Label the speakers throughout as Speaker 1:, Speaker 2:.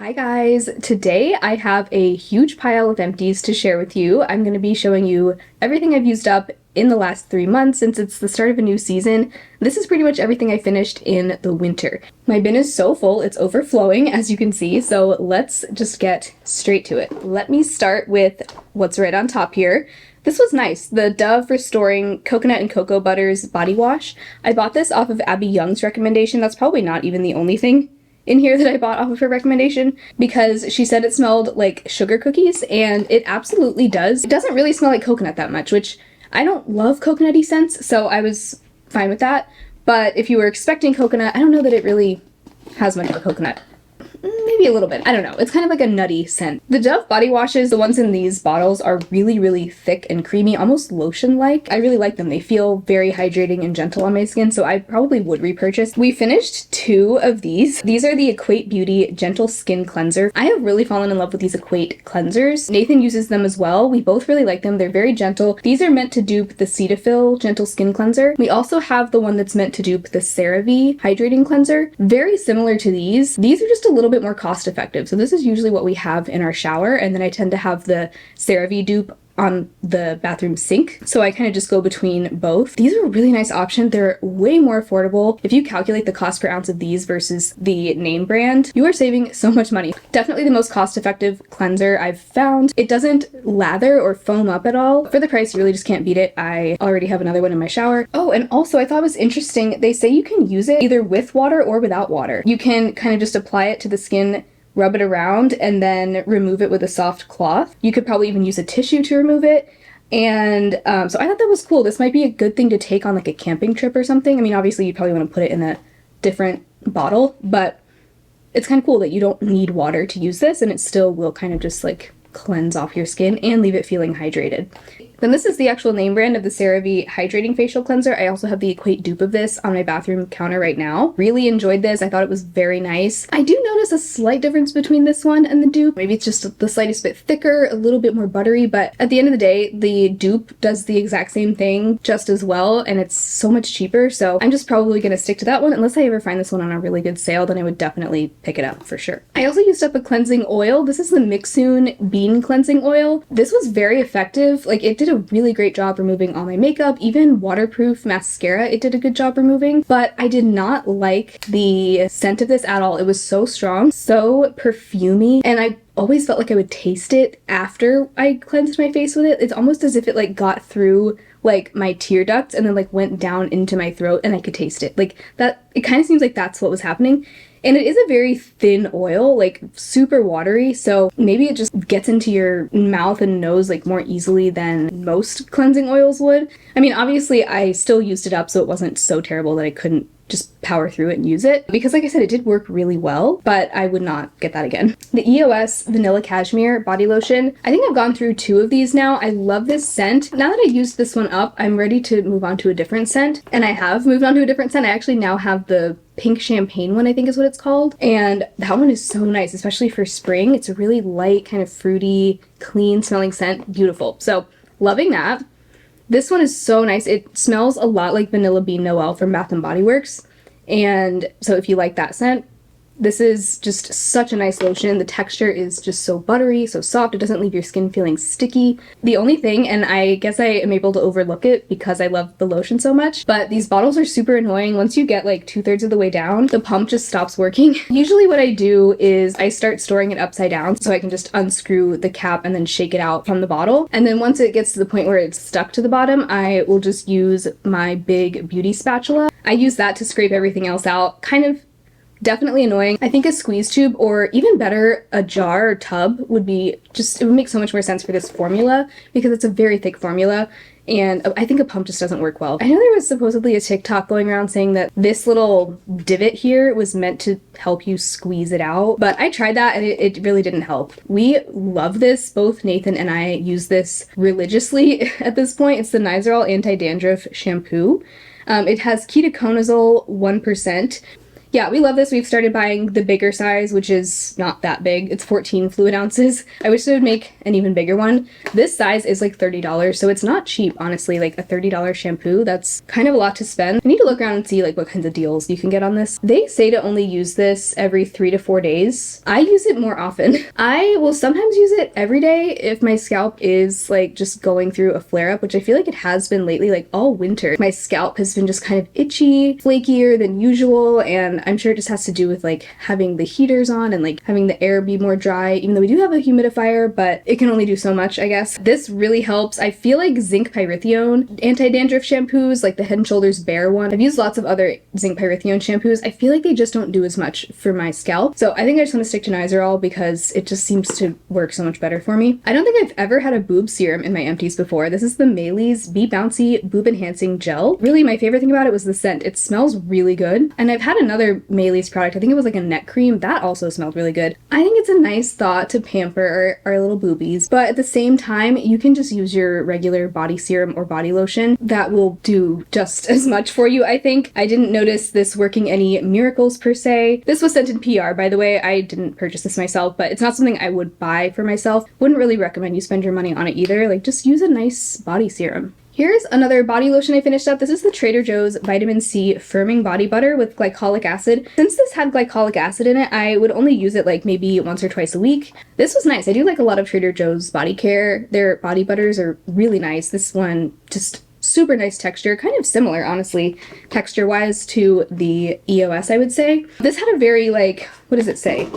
Speaker 1: Hi guys! Today I have a huge pile of empties to share with you. I'm going to be showing you everything I've used up in the last 3 months since it's the start of a new season. This is pretty much everything I finished in the winter. My bin is so full, it's overflowing as you can see, so let's just get straight to it. Let me start with what's right on top here. This was nice, the Dove Restoring Coconut and Cocoa Butters Body Wash. I bought this off of Abby Young's recommendation. That's probably not even the only thing in here that I bought off of her recommendation because she said it smelled like sugar cookies, and it absolutely does. It doesn't really smell like coconut that much, which I don't love coconutty scents, so I was fine with that. But if you were expecting coconut, I don't know that it really has much of a coconut. Maybe a little bit. I don't know. It's kind of like a nutty scent. The Dove body washes, the ones in these bottles, are really, really thick and creamy, almost lotion-like. I really like them. They feel very hydrating and gentle on my skin, so I probably would repurchase. We finished 2 of these. These are the Equate Beauty Gentle Skin Cleanser. I have really fallen in love with these Equate cleansers. Nathan uses them as well. We both really like them. They're very gentle. These are meant to dupe the Cetaphil Gentle Skin Cleanser. We also have the one that's meant to dupe the CeraVe Hydrating Cleanser. Very similar to these. These are just a little bit more cost effective. So this is usually what we have in our shower, and then I tend to have the CeraVe dupe on the bathroom sink. So I kind of just go between both. These are a really nice option. They're way more affordable. If you calculate the cost per ounce of these versus the name brand, you are saving so much money. Definitely the most cost-effective cleanser I've found. It doesn't lather or foam up at all. For the price, you really just can't beat it. I already have another one in my shower. Oh, and also I thought it was interesting. They say you can use it either with water or without water. You can kind of just apply it to the skin, rub it around, and then remove it with a soft cloth. You could probably even use a tissue to remove it. And so I thought that was cool. This might be a good thing to take on like a camping trip or something. I mean, obviously you probably want to put it in a different bottle, but it's kind of cool that you don't need water to use this, and it still will kind of just like cleanse off your skin and leave it feeling hydrated. Then this is the actual name brand of the CeraVe Hydrating Facial Cleanser. I also have the Equate dupe of this on my bathroom counter right now. Really enjoyed this. I thought it was very nice. I do notice a slight difference between this one and the dupe. Maybe it's just the slightest bit thicker, a little bit more buttery, but at the end of the day, the dupe does the exact same thing just as well, and it's so much cheaper, so I'm just probably going to stick to that one. Unless I ever find this one on a really good sale, then I would definitely pick it up for sure. I also used up a cleansing oil. This is the Mixsoon Bean Cleansing Oil. This was very effective. Like, it did a really great job removing all my makeup, even waterproof mascara it did a good job removing, but I did not like the scent of this at all. It was so strong, so perfumey, and I always felt like I would taste it after I cleansed my face with it. It's almost as if it like got through like my tear ducts and then like went down into my throat and I could taste it. Like that, it kind of seems like that's what was happening. And it is a very thin oil, like super watery, so maybe it just gets into your mouth and nose like more easily than most cleansing oils would. I mean, obviously I still used it up, so it wasn't so terrible that I couldn't just power through it and use it. Because like I said, it did work really well, but I would not get that again. The EOS Vanilla Cashmere Body Lotion. I think I've gone through 2 of these now. I love this scent. Now that I used this one up, I'm ready to move on to a different scent. And I have moved on to a different scent. I actually now have the pink champagne one, I think is what it's called. And that one is so nice, especially for spring. It's a really light, kind of fruity, clean smelling scent. Beautiful. So loving that. This one is so nice. It smells a lot like Vanilla Bean Noel from Bath & Body Works. And so if you like that scent, this is just such a nice lotion. The texture is just so buttery, so soft. It doesn't leave your skin feeling sticky. The only thing, and I guess I am able to overlook it because I love the lotion so much, but these bottles are super annoying. Once you get like 2/3 of the way down, the pump just stops working. Usually what I do is I start storing it upside down so I can just unscrew the cap and then shake it out from the bottle. And then once it gets to the point where it's stuck to the bottom, I will just use my big beauty spatula. I use that to scrape everything else out. Kind of definitely annoying. I think a squeeze tube, or even better, a jar or tub would be just, it would make so much more sense for this formula because it's a very thick formula, and I think a pump just doesn't work well. I know there was supposedly a TikTok going around saying that this little divot here was meant to help you squeeze it out, but I tried that and it really didn't help. We love this. Both Nathan and I use this religiously at this point. It's the Nizoral Anti-Dandruff Shampoo. It has ketoconazole 1%. Yeah, we love this. We've started buying the bigger size, which is not that big. It's 14 fluid ounces. I wish they would make an even bigger one. This size is like $30, so it's not cheap, honestly. Like a $30 shampoo, that's kind of a lot to spend. I need to look around and see like what kinds of deals you can get on this. They say to only use this every 3 to 4 days. I use it more often. I will sometimes use it every day if my scalp is like just going through a flare-up, which I feel like it has been lately, like all winter. My scalp has been just kind of itchy, flakier than usual, and I'm sure it just has to do with like having the heaters on and like having the air be more dry, even though we do have a humidifier, but it can only do so much, I guess. This really helps. I feel like zinc pyrithione anti-dandruff shampoos, like the Head & Shoulders Bare one. I've used lots of other zinc pyrithione shampoos. I feel like they just don't do as much for my scalp. So I think I just want to stick to Nizoral because it just seems to work so much better for me. I don't think I've ever had a boob serum in my empties before. This is the Maylis Be Bouncy Boob Enhancing Gel. Really, my favorite thing about it was the scent. It smells really good. And I've had another Maylis product. I think it was like a neck cream. That also smelled really good. I think it's a nice thought to pamper our little boobies, but at the same time, you can just use your regular body serum or body lotion. That will do just as much for you, I think. I didn't notice this working any miracles per se. This was sent in PR, by the way. I didn't purchase this myself, but it's not something I would buy for myself. Wouldn't really recommend you spend your money on it either. Like, just use a nice body serum. Here's another body lotion I finished up. This is the Trader Joe's Vitamin C Firming Body Butter with glycolic acid. Since this had glycolic acid in it, I would only use it like maybe once or twice a week. This was nice. I do like a lot of Trader Joe's body care. Their body butters are really nice. This one just super nice texture, kind of similar, honestly, texture-wise to the EOS, I would say. This had a very like, what does it say?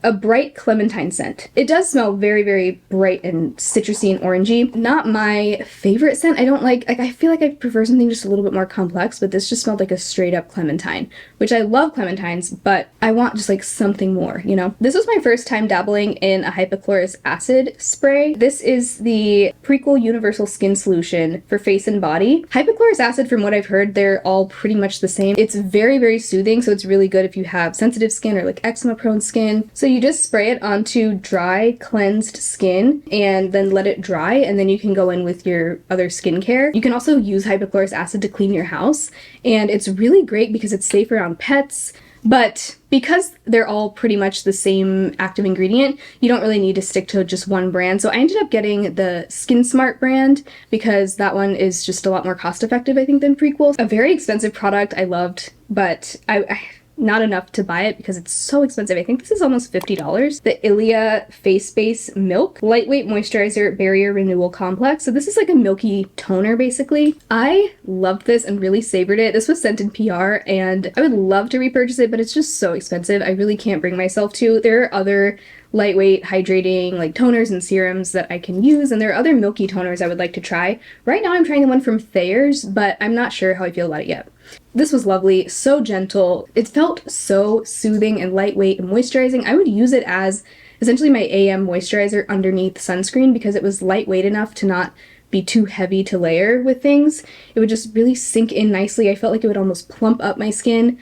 Speaker 1: A bright clementine scent. It does smell very, very bright and citrusy and orangey. Not my favorite scent. I don't like I feel like I prefer something just a little bit more complex, but this just smelled like a straight up clementine, which I love clementines, but I want just like something more, you know? This was my first time dabbling in a hypochlorous acid spray. This is the Prequel Universal Skin Solution for face and body. Hypochlorous acid, from what I've heard, they're all pretty much the same. It's very, very soothing, so it's really good if you have sensitive skin or like eczema prone skin. So you just spray it onto dry, cleansed skin and then let it dry, and then you can go in with your other skincare. You can also use hypochlorous acid to clean your house, and it's really great because it's safe around pets. But because they're all pretty much the same active ingredient, you don't really need to stick to just one brand. So I ended up getting the Skin Smart brand because that one is just a lot more cost effective, I think, than Prequel. A very expensive product I loved, but I not enough to buy it because it's so expensive. I think this is almost $50. The Ilia Face Base Milk Lightweight Moisturizer Barrier Renewal Complex. So this is like a milky toner, basically. I loved this and really savored it. This was sent in PR, and I would love to repurchase it, but it's just so expensive. I really can't bring myself to. There are other lightweight hydrating like toners and serums that I can use, and there are other milky toners I would like to try. Right now I'm trying the one from Thayer's, but I'm not sure how I feel about it yet. This was lovely, so gentle. It felt so soothing and lightweight and moisturizing. I would use it as essentially my AM moisturizer underneath sunscreen because it was lightweight enough to not be too heavy to layer with things. It would just really sink in nicely. I felt like it would almost plump up my skin.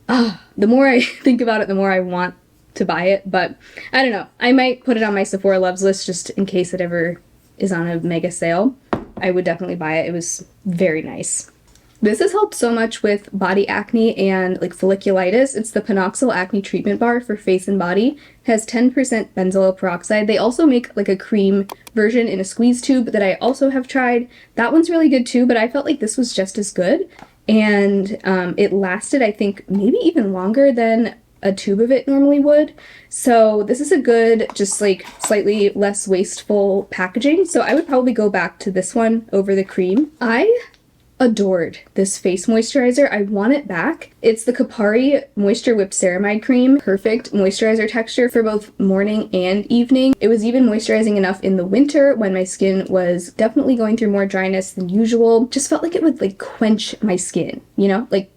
Speaker 1: The more I think about it, the more I want to buy it, but I don't know. I might put it on my Sephora Loves list just in case it ever is on a mega sale. I would definitely buy it. It was very nice. This has helped so much with body acne and like folliculitis. It's the Panoxyl Acne Treatment Bar for face and body. It has 10% benzoyl peroxide. They also make like a cream version in a squeeze tube that I also have tried. That one's really good too, but I felt like this was just as good. And it lasted, I think, maybe even longer than a tube of it normally would. So this is a good, just like slightly less wasteful packaging. So I would probably go back to this one over the cream. I adored this face moisturizer. I want it back. It's the Kapari Moisture Whipped Ceramide Cream. Perfect moisturizer texture for both morning and evening. It was even moisturizing enough in the winter when my skin was definitely going through more dryness than usual. Just felt like it would like quench my skin, you know? Like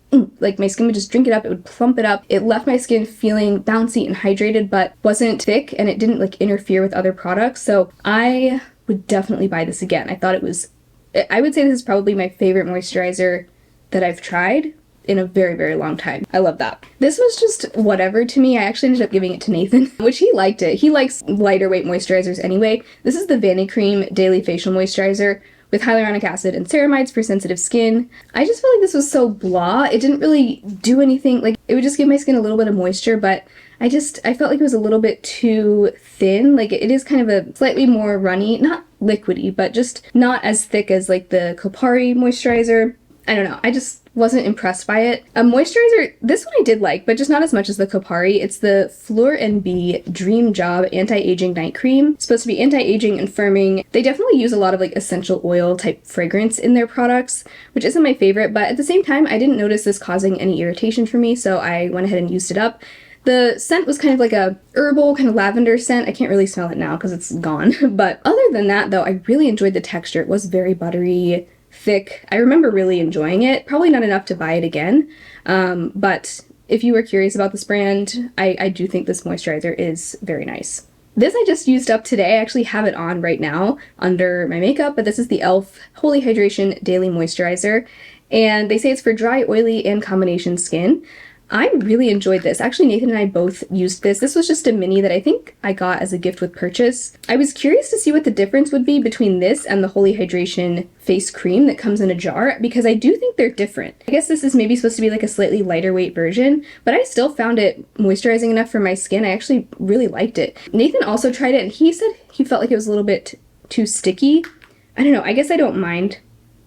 Speaker 1: my skin would just drink it up, it would plump it up. It left my skin feeling bouncy and hydrated, but wasn't thick, and it didn't like interfere with other products. So I would definitely buy this again. I would say this is probably my favorite moisturizer that I've tried in a very, very long time. I love that. This was just whatever to me. I actually ended up giving it to Nathan, which he liked it. He likes lighter weight moisturizers anyway. This is the Vanicream Daily Facial Moisturizer with hyaluronic acid and ceramides for sensitive skin. I just felt like this was so blah. It didn't really do anything. Like, it would just give my skin a little bit of moisture, but I felt like it was a little bit too thin. Like, it is kind of a slightly more runny, not liquidy, but just not as thick as like the Kopari moisturizer. I don't know, I just wasn't impressed by it. A moisturizer, this one I did like, but just not as much as the Kopari. It's the Fleur & Bee Dream Job Anti-Aging Night Cream. It's supposed to be anti-aging and firming. They definitely use a lot of like essential oil type fragrance in their products, which isn't my favorite, but at the same time, I didn't notice this causing any irritation for me, so I went ahead and used it up. The scent was kind of like a herbal kind of lavender scent. I can't really smell it now because it's gone. But other than that though, I really enjoyed the texture. It was very buttery, thick. I remember really enjoying it. Probably not enough to buy it again. But if you were curious about this brand, I do think this moisturizer is very nice. This I just used up today. I actually have it on right now under my makeup, but this is the e.l.f. Holy Hydration Daily Moisturizer. And they say it's for dry, oily, and combination skin. I really enjoyed this. Actually, Nathan and I both used this. This was just a mini that I think I got as a gift with purchase. I was curious to see what the difference would be between this and the Holy Hydration face cream that comes in a jar, because I do think they're different. I guess this is maybe supposed to be like a slightly lighter weight version, but I still found it moisturizing enough for my skin. I actually really liked it. Nathan also tried it and he said he felt like it was a little bit too sticky. I don't know, I guess I don't mind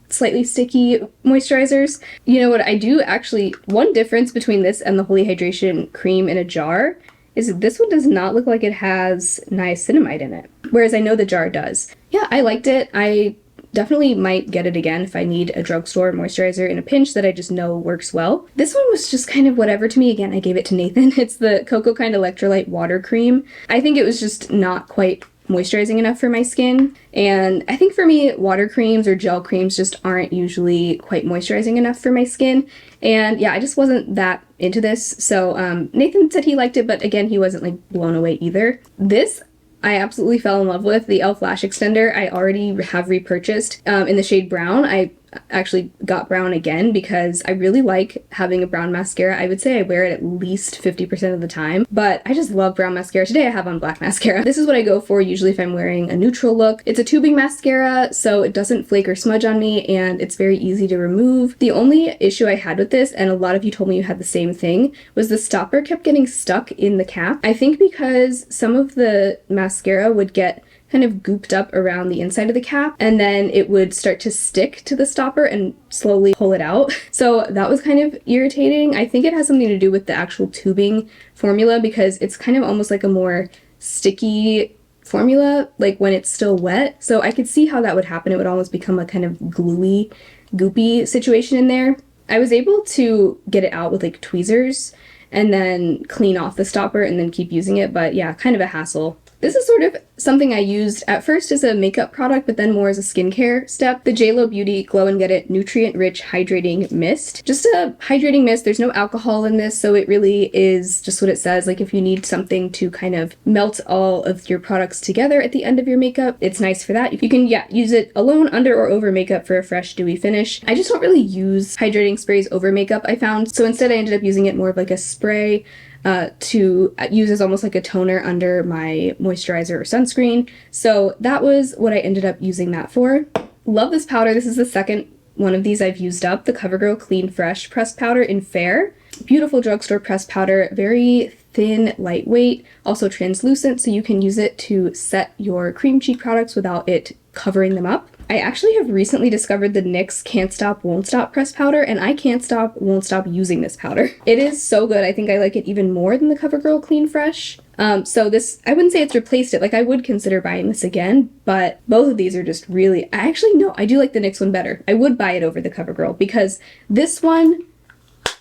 Speaker 1: slightly sticky moisturizers. You know what, I do actually, one difference between this and the Holy Hydration cream in a jar is that this one does not look like it has niacinamide in it, whereas I know the jar does. Yeah, I liked it. I definitely might get it again if I need a drugstore moisturizer in a pinch that I just know works well. This one was just kind of whatever to me. Again, I gave it to Nathan. It's the Cocoa Kind Electrolyte Water Cream. I think it was just not quite moisturizing enough for my skin, and I think for me water creams or gel creams just aren't usually quite moisturizing enough for my skin, and yeah, I just wasn't that into this. So Nathan said he liked it, but again, he wasn't like blown away either. This I absolutely fell in love with. The e.l.f. Lash Extender I already have repurchased in the shade brown. I actually got brown again because I really like having a brown mascara. I would say I wear it at least 50% of the time, but I just love brown mascara. Today I have on black mascara. This is what I go for usually if I'm wearing a neutral look. It's a tubing mascara, so it doesn't flake or smudge on me, and it's very easy to remove. The only issue I had with this, and a lot of you told me you had the same thing, was the stopper kept getting stuck in the cap. I think because some of the mascara would get kind of gooped up around the inside of the cap, and then it would start to stick to the stopper and slowly pull it out. So that was kind of irritating. I think it has something to do with the actual tubing formula, because it's kind of almost like a more sticky formula, like when it's still wet. So I could see how that would happen. It would almost become a kind of gluey, goopy situation in there. I was able to get it out with like tweezers and then clean off the stopper and then keep using it, but yeah, kind of a hassle. This is sort of something I used at first as a makeup product, but then more as a skincare step. The JLo Beauty Glow and Get It Nutrient Rich Hydrating Mist. Just a hydrating mist. There's no alcohol in this, so it really is just what it says. Like if you need something to kind of melt all of your products together at the end of your makeup, it's nice for that. You can, yeah, use it alone, under, or over makeup for a fresh, dewy finish. I just don't really use hydrating sprays over makeup, I found. So instead I ended up using it more of like a spray to use as almost like a toner under my moisturizer or sunscreen. So that was what I ended up using that for. Love this powder. This is the second one of these I've used up. The CoverGirl Clean Fresh Pressed Powder in Fair. Beautiful drugstore pressed powder. Very thin, lightweight, also translucent, so you can use it to set your cream cheek products without it covering them up. I actually have recently discovered the NYX Can't Stop Won't Stop pressed powder, and I can't stop won't stop using this powder. It is so good. I think I like it even more than the CoverGirl Clean Fresh. So this, I wouldn't say it's replaced it. Like I would consider buying this again, but both of these are just really, I do like the NYX one better. I would buy it over the CoverGirl because this one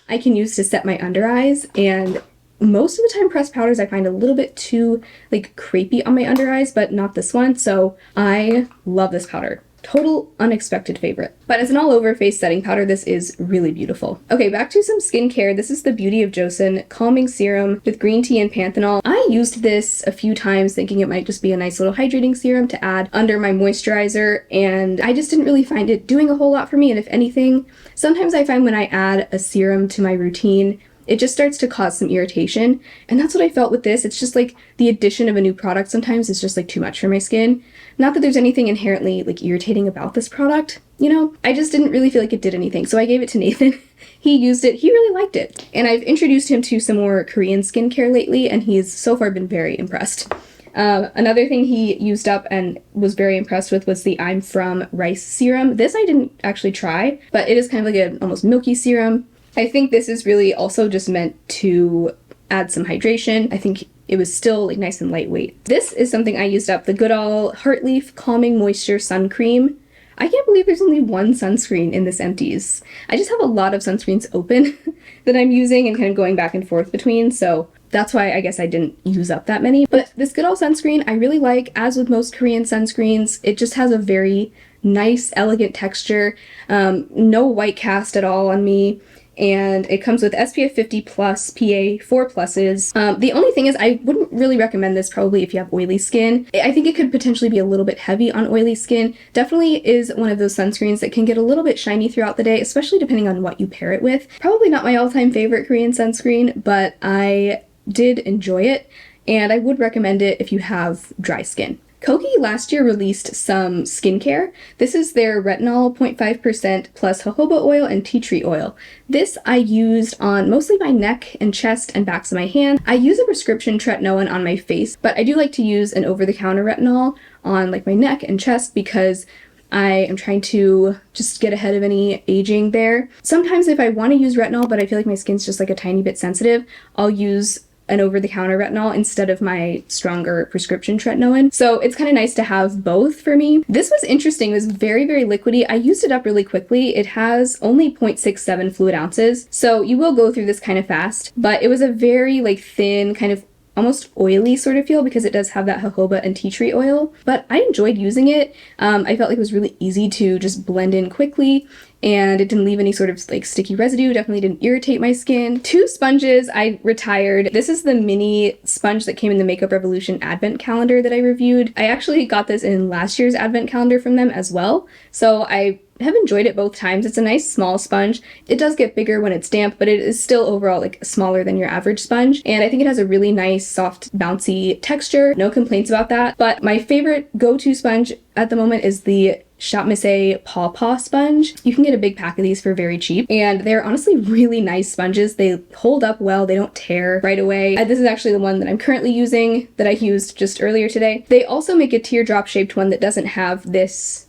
Speaker 1: I can use to set my under eyes, and most of the time pressed powders I find a little bit too like crepey on my under eyes, but not this one. So I love this powder. Total unexpected favorite. But as an all-over face setting powder, this is really beautiful. Okay, back to some skincare. This is the Beauty of Joseon Calming Serum with green tea and panthenol. I used this a few times thinking it might just be a nice little hydrating serum to add under my moisturizer, and I just didn't really find it doing a whole lot for me. And if anything, sometimes I find when I add a serum to my routine, it just starts to cause some irritation. And that's what I felt with this. It's just like the addition of a new product sometimes is just like too much for my skin. Not that there's anything inherently like irritating about this product, you know? I just didn't really feel like it did anything. So I gave it to Nathan. He used it, he really liked it. And I've introduced him to some more Korean skincare lately, and he's so far been very impressed. Another thing he used up and was very impressed with was the I'm From Rice Serum. This I didn't actually try, but it is kind of like an almost milky serum. I think this is really also just meant to add some hydration. I think it was still like nice and lightweight. This is something I used up, the Goodall Heartleaf Calming Moisture Sun Cream. I can't believe there's only one sunscreen in this Empties. I just have a lot of sunscreens open that I'm using and kind of going back and forth between, so that's why I guess I didn't use up that many. But this Goodall sunscreen I really like. As with most Korean sunscreens, it just has a very nice, elegant texture. No white cast at all on me. And it comes with SPF 50 plus, PA 4 pluses. The only thing is I wouldn't really recommend this probably if you have oily skin. I think it could potentially be a little bit heavy on oily skin. Definitely is one of those sunscreens that can get a little bit shiny throughout the day, especially depending on what you pair it with. Probably not my all-time favorite Korean sunscreen, but I did enjoy it, and I would recommend it if you have dry skin. Kogi last year released some skincare. This is their Retinol 0.5% plus jojoba oil and tea tree oil. This I used on mostly my neck and chest and backs of my hand. I use a prescription tretinoin on my face, but I do like to use an over-the-counter retinol on like my neck and chest because I am trying to just get ahead of any aging there. Sometimes if I want to use retinol, but I feel like my skin's just like a tiny bit sensitive, I'll use an over-the-counter retinol instead of my stronger prescription tretinoin. So it's kind of nice to have both for me. This was interesting. It was very, very liquidy. I used it up really quickly. It has only 0.67 fluid ounces, so you will go through this kind of fast, but it was a very like thin, kind of almost oily sort of feel because it does have that jojoba and tea tree oil, but I enjoyed using it. I felt like it was really easy to just blend in quickly, and it didn't leave any sort of like sticky residue, definitely didn't irritate my skin. 2 sponges I retired. This is the mini sponge that came in the Makeup Revolution advent calendar that I reviewed. I actually got this in last year's advent calendar from them as well, so I have enjoyed it both times. It's a nice small sponge. It does get bigger when it's damp, but it is still overall like smaller than your average sponge. And I think it has a really nice, soft, bouncy texture. No complaints about that. But my favorite go-to sponge at the moment is the Shop Miss A Paw Paw sponge. You can get a big pack of these for very cheap, and they're honestly really nice sponges. They hold up well, they don't tear right away. This is actually the one that I'm currently using that I used just earlier today. They also make a teardrop shaped one that doesn't have this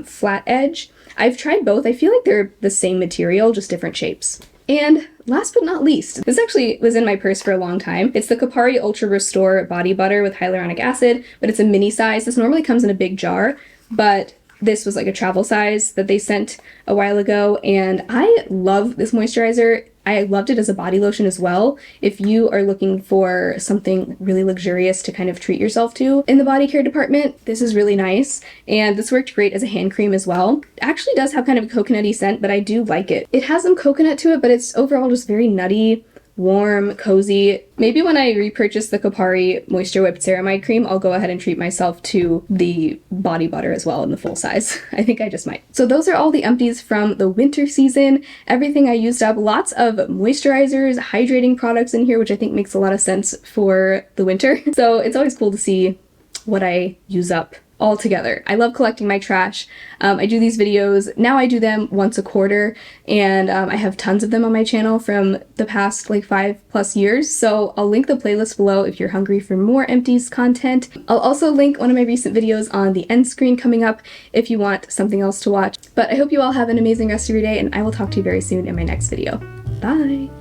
Speaker 1: flat edge. I've tried both. I feel like they're the same material, just different shapes. And last but not least, this actually was in my purse for a long time. It's the Kopari Ultra Restore Body Butter with hyaluronic acid, but it's a mini size. This normally comes in a big jar, but this was like a travel size that they sent a while ago, and I love this moisturizer. I loved it as a body lotion as well. If you are looking for something really luxurious to kind of treat yourself to in the body care department, this is really nice. And this worked great as a hand cream as well. It actually does have kind of a coconutty scent, but I do like it. It has some coconut to it, but it's overall just very nutty, warm, cozy. Maybe when I repurchase the Kopari Moisture Whipped Ceramide Cream, I'll go ahead and treat myself to the body butter as well in the full size. I think I just might. So those are all the empties from the winter season. Everything I used up. Lots of moisturizers, hydrating products in here, which I think makes a lot of sense for the winter. So it's always cool to see what I use up all together. I love collecting my trash. I do these videos, now I do them once a quarter, and I have tons of them on my channel from the past like 5+ years, so I'll link the playlist below if you're hungry for more Empties content. I'll also link one of my recent videos on the end screen coming up if you want something else to watch. But I hope you all have an amazing rest of your day, and I will talk to you very soon in my next video. Bye!